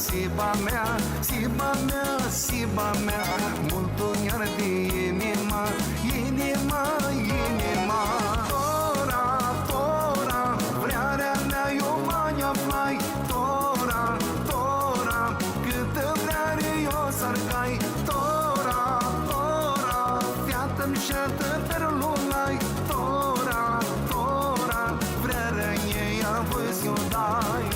Siba mea, siba mea, siba mea, mult iar de inima, inima, inima. Tora, tora, vrearea mea eu mai aflai. Tora, tora, câtă vreare eu s-arcai. Tora, tora, fiată-mi șeată perlulai. Tora, tora, vrearea ei a văzut eu dai.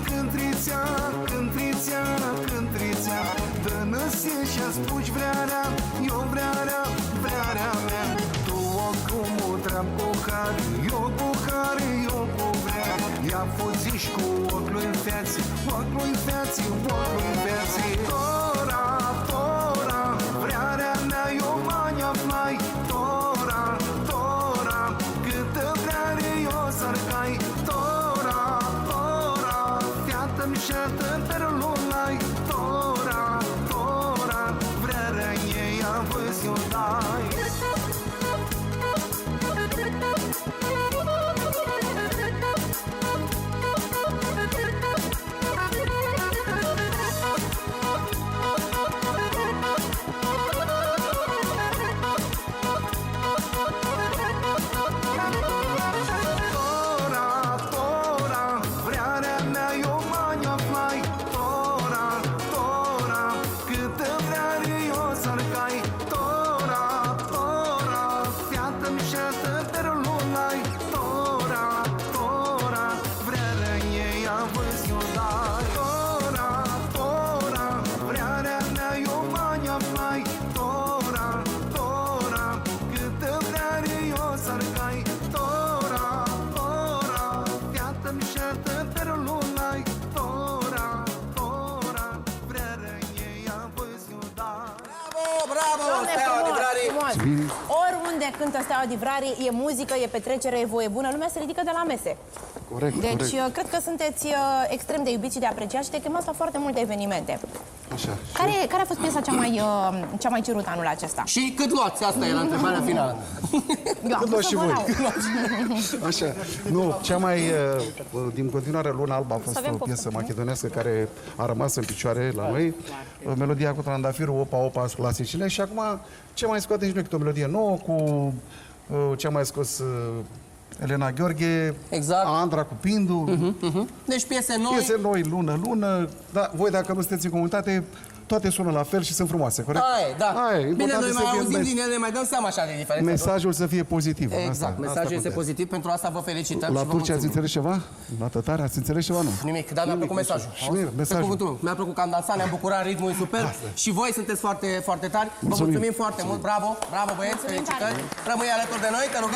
Cântrițea, cântrițea, cântrițea, dă-nă și-a spuci vrearea, eu vrearea, vrearea mea. Tu o cu tream cu care, eu cu care, eu cu vrea. Ia fuziși cu ochiul-i feții, ochiul-i feții, ochiul-i feții. Tora, tora, vrearea mea, eu mai aflai. Tora, tora, câtă vreare eu s-arcai. Tora, tora, fiată-mi șeată perlulai. Tora, tora, vrearea ei a văzut eu dai. Oriunde cântă Steaua Divrarii, e muzică, e petrecere, e voie bună, lumea se ridică de la mese. Corect, deci, corect. cred că sunteți extrem de iubiți și de apreciați și te chemați la foarte multe evenimente. Așa. Care a fost piesa cea mai cerută anul acesta? Și cât luați? Asta e la întrebarea finală. Cât luați și voi? Așa. Nu, cea mai, din continuare, Luna Albă a fost o piesă machedonească care a rămas în picioare la noi. Melodia cu trandafirul, Opa, Opa, clasicile. Și acum, ce mai scoatem și noi câte o melodie nouă cu ce a mai scos Elena Gheorghe, exact. Andra cu Pindu. Deci piese noi. Piese noi, lună, lună. Da, voi, dacă nu sunteți în comunitate, toate sună la fel și sunt frumoase, corect? Aia, da. Aia, bine, noi mai auzim din ele, mai dăm seama așa de diferență. Mesajul să fie pozitiv. Exact, mesajul este pozitiv, pentru asta vă felicităm. La Turcia ați înțeles ceva? La Tătare ați înțeles ceva, nu? Nimic, dar mi-a plăcut mesajul. Mesajul. Pe cuvântul meu, mi-a plăcut că am dansat, ne-am bucurat, ritmul e super. Și voi sunteți foarte, foarte tari. Vă mulțumim foarte mult, bravo, bravo băieți, felicitări. Rămâi alături de noi, te rugăm.